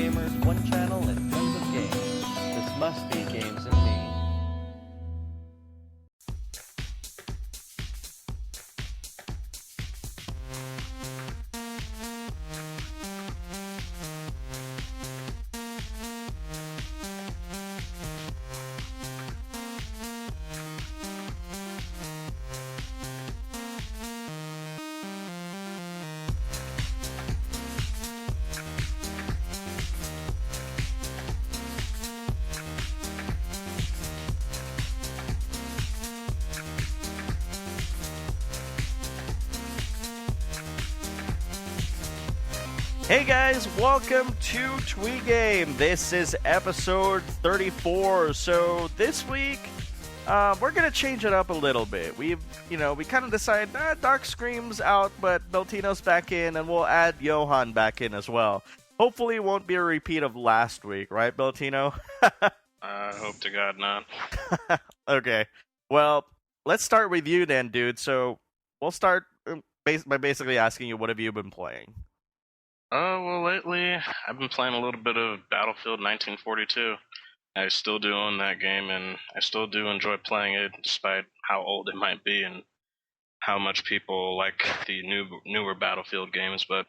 gamers, one channel, and tons of games. This must be Games and Me. Hey guys, welcome to TWiGaME. This is episode 34. So this week, we're gonna change it up a little bit. We kind of decided, Dark Scream's out, but Beltino's back in, and we'll add Johann back in as well. Hopefully, it won't be a repeat of last week, right, Beltino? I hope to God not. Okay. Well, let's start with you then, dude. So we'll start by basically asking you, what have you been playing? Well, lately, I've been playing a little bit of Battlefield 1942. I still do own that game, and I still do enjoy playing it, despite how old it might be and how much people like the newer Battlefield games, but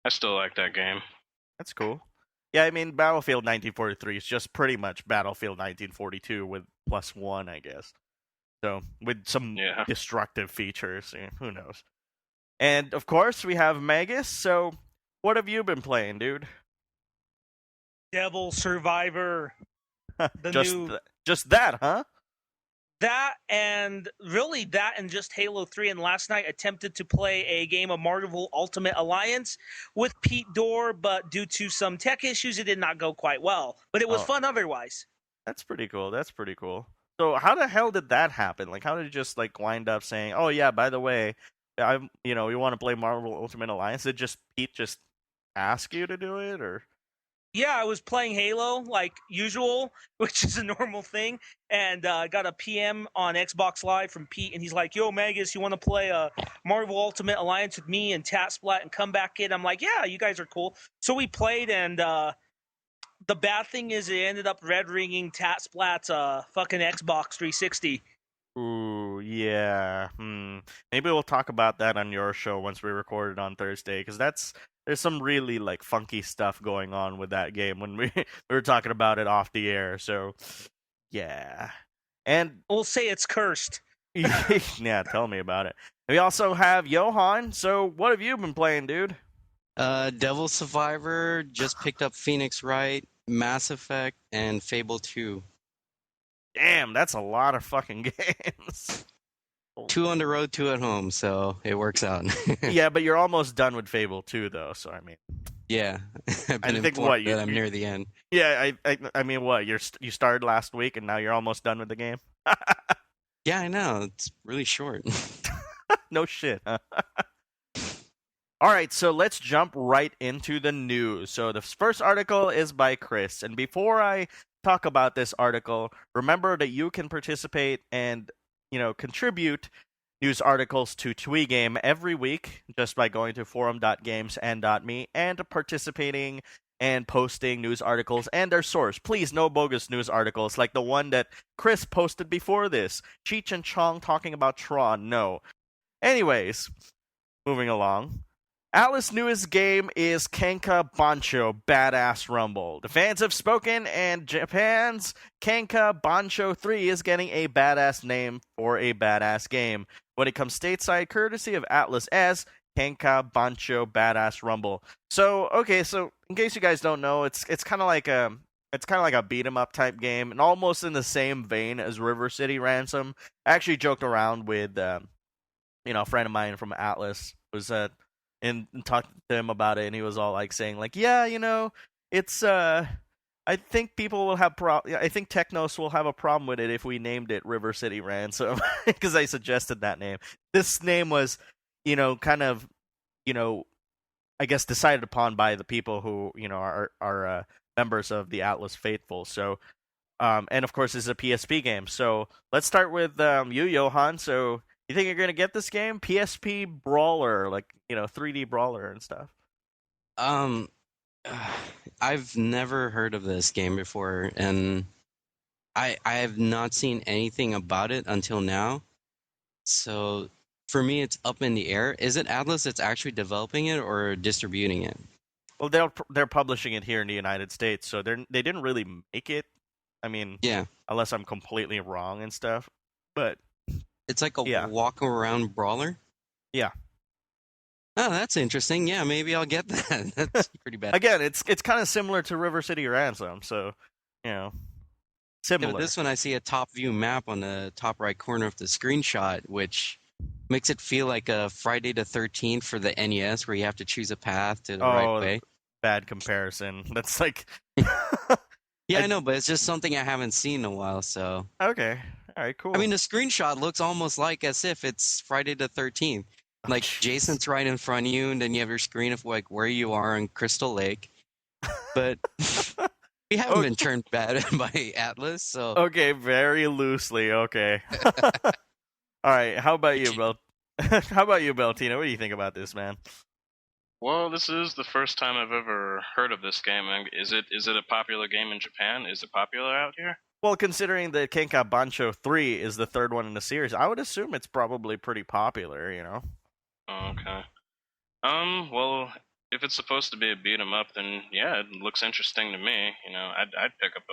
I still like that game. That's cool. Yeah, I mean, Battlefield 1943 is just pretty much Battlefield 1942 with +1, I guess. So, with some destructive features, who knows. And, of course, we have Magus, so what have you been playing, dude? Devil Survivor. Just that, huh? That and just Halo 3. And last night attempted to play a game of Marvel Ultimate Alliance with Pete Dorr, but due to some tech issues, it did not go quite well. But it was fun otherwise. That's pretty cool. So how the hell did that happen? Like, how did you just wind up saying, "Oh yeah, by the way, we want to play Marvel Ultimate Alliance"? Did Pete just ask you to do it, or? Yeah, I was playing Halo like usual, which is a normal thing, and got a PM on Xbox Live from Pete, and he's like, "Yo, Magus, you want to play a Marvel Ultimate Alliance with me and Tatsplat and come back in?" I'm like, "Yeah, you guys are cool." So we played, and the bad thing is it ended up red ringing Tatsplat's fucking Xbox 360. Ooh, yeah. Maybe we'll talk about that on your show once we record it on Thursday, because there's some really funky stuff going on with that game when we were talking about it off the air. So, yeah. And we'll say it's cursed. Yeah, tell me about it. We also have Johann. So, what have you been playing, dude? Devil Survivor, just picked up Phoenix Wright, Mass Effect, and Fable 2. Damn, that's a lot of fucking games. 2 on the road, 2 at home, so it works out. Yeah, but you're almost done with Fable 2, though, so I mean... Yeah, I've been informed that I'm near the end. Yeah, I mean, what, you started last week and now you're almost done with the game? Yeah, I know, it's really short. No shit, huh? Alright, so let's jump right into the news. So the first article is by Chris, and before I talk about this article, remember that you can participate and contribute news articles to TWiGaME every week just by going to forum.gamesandme and participating and posting news articles and their source. Please, no bogus news articles like the one that Chris posted before this. Cheech and Chong talking about Tron. No. Anyways, moving along. Atluss' newest game is Kenka Bancho Badass Rumble. The fans have spoken, and Japan's Kenka Bancho 3 is getting a badass name for a badass game when it comes stateside, courtesy of Atluss as Kenka Bancho Badass Rumble. So in case you guys don't know, it's kind of like a beat 'em up type game, and almost in the same vein as River City Ransom. I actually joked around with a friend of mine from Atluss was and talked to him about it, and he was all saying yeah, it's I think people will have I think Technos will have a problem with it if we named it River City Ransom, because I suggested that name. This name was kind of I guess decided upon by the people who are members of the Atluss faithful. So and of course it's a PSP game. So let's start with you, Johann. So you think you're gonna get this game? PSP brawler, 3D brawler and stuff. I've never heard of this game before, and I have not seen anything about it until now. So for me, it's up in the air. Is it Atlas that's actually developing it or distributing it? Well, they're publishing it here in the United States, so they didn't really make it. I mean, Yeah, unless I'm completely wrong and stuff. But it's like a yeah, walk around brawler. yeah. Oh, that's interesting. Yeah, maybe I'll get that. That's pretty bad. Again, it's kind of similar to River City Ransom, so you know, Yeah, but similar. this one I see a top view map on the top right corner of the screenshot, which makes it feel like a Friday the 13th for the NES, where you have to choose a path to the right way. Bad comparison. That's like. Yeah, I know, but it's just something I haven't seen in a while. So Okay, all right, cool. I mean, the screenshot looks almost like as if it's Friday the 13th. Like Jason's right in front of you, and then you have your screen of like where you are in Crystal Lake. But we haven't been turned bad by Atluss, so Okay, very loosely. Okay. All right. How about you, Bel? How about you, Beltino? What do you think about this, man? Well, this is the first time I've ever heard of this game. Is it a popular game in Japan? Is it popular out here? Well, considering that Kenka Bancho 3 is the third one in the series, I would assume it's probably pretty popular. You know. Oh, okay. Well, if it's supposed to be a beat 'em up, then yeah, it looks interesting to me. You know, I'd pick up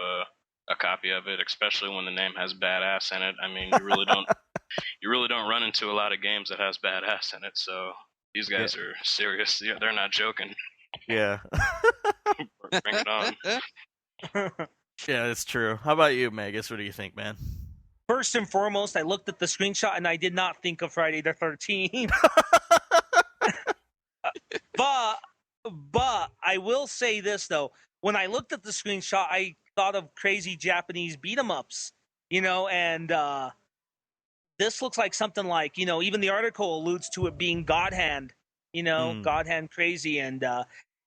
a copy of it, especially when the name has badass in it. I mean, you really don't run into a lot of games that has badass in it. So these guys are serious. Yeah, they're not joking. Yeah. Bring it on. Yeah, it's true. How about you, Magus? What do you think, man? First and foremost, I looked at the screenshot and I did not think of Friday the 13th. But I will say this though: when I looked at the screenshot, I thought of crazy Japanese beat 'em ups, and this looks like something like, even the article alludes to it being God Hand, God Hand crazy, and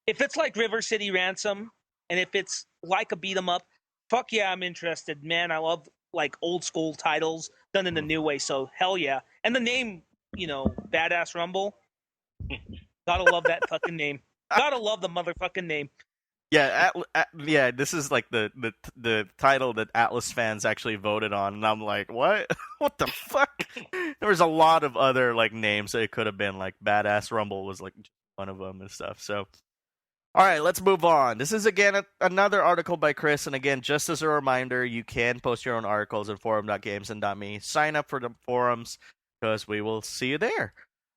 if it's like River City Ransom, and if it's like a beat 'em up, fuck yeah, I'm interested, man. I love like old school titles done in the new way, so hell yeah. And the name, Badass Rumble, gotta love that fucking name. Gotta love the motherfucking name. Yeah, yeah. This is like the title that Atluss fans actually voted on, and I'm like, what? What the fuck? There was a lot of other like names that it could have been. Like Badass Rumble was like one of them and stuff. So, all right, let's move on. This is again another article by Chris, and again, just as a reminder, you can post your own articles at forum.gamesandme. Sign up for the forums because we will see you there.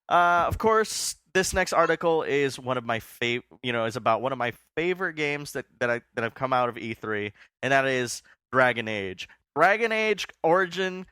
Of course, this next article is one of my is about one of my favorite games that have come out of E3, and that is Dragon Age. Dragon Age Origins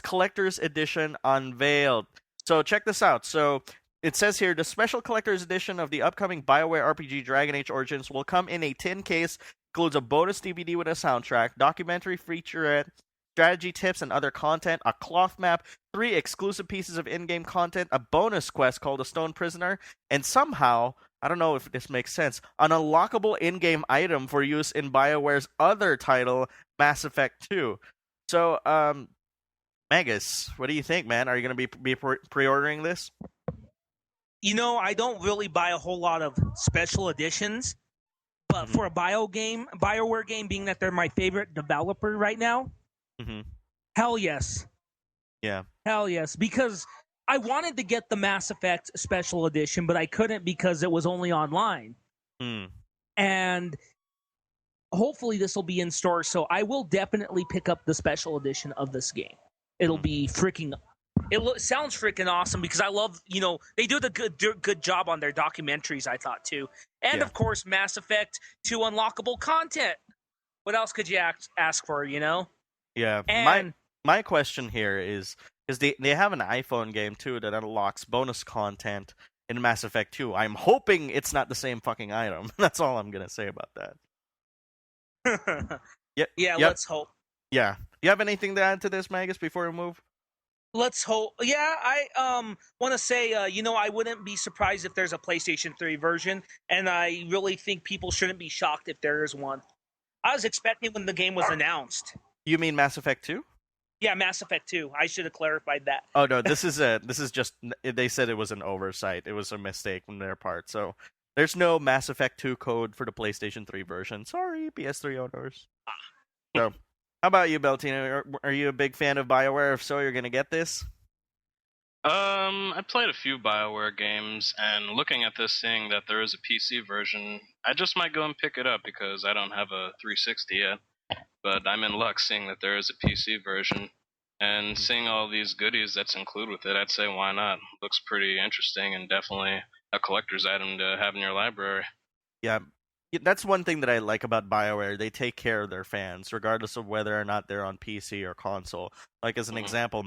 Collector's Edition unveiled. So check this out. So it says here, the special collector's edition of the upcoming BioWare RPG Dragon Age Origins will come in a tin case, includes a bonus DVD with a soundtrack, documentary featurette, strategy tips and other content, a cloth map, 3 exclusive pieces of in-game content, a bonus quest called A Stone Prisoner, and somehow, I don't know if this makes sense, an unlockable in-game item for use in BioWare's other title, Mass Effect 2. So, Magus, what do you think, man? Are you going to be pre-ordering this? I don't really buy a whole lot of special editions, but for a BioWare game, being that they're my favorite developer right now, hell yes. Yeah. Hell yes. Because I wanted to get the Mass Effect special edition, but I couldn't because it was only online. And hopefully this will be in store, so I will definitely pick up the special edition of this game. It'll be freaking... It sounds freaking awesome because I love, they do the good job on their documentaries, I thought, too. And, of course, Mass Effect 2 unlockable content. What else could you ask for, Yeah, and my question here is they have an iPhone game too that unlocks bonus content in Mass Effect 2. I'm hoping it's not the same fucking item. That's all I'm gonna say about that. Let's hope. Yeah, you have anything to add to this, Magus, before we move? Let's hope. Yeah, I want to say, I wouldn't be surprised if there's a PlayStation 3 version, and I really think people shouldn't be shocked if there is one. I was expecting when the game was announced. You mean Mass Effect 2? Yeah, Mass Effect 2. I should have clarified that. Oh no, this is just they said it was an oversight. It was a mistake on their part. So There's no Mass Effect 2 code for the PlayStation 3 version. Sorry, PS3 owners. So, how about you, Beltino? Are you a big fan of BioWare? If so, you're gonna get this? I played a few BioWare games, and looking at this, seeing that there is a PC version, I just might go and pick it up because I don't have a 360 yet. But I'm in luck seeing that there is a PC version, and seeing all these goodies that's included with it, I'd say why not? Looks pretty interesting and definitely a collector's item to have in your library. Yeah, that's one thing that I like about BioWare. They take care of their fans, regardless of whether or not they're on PC or console. Like, as an example,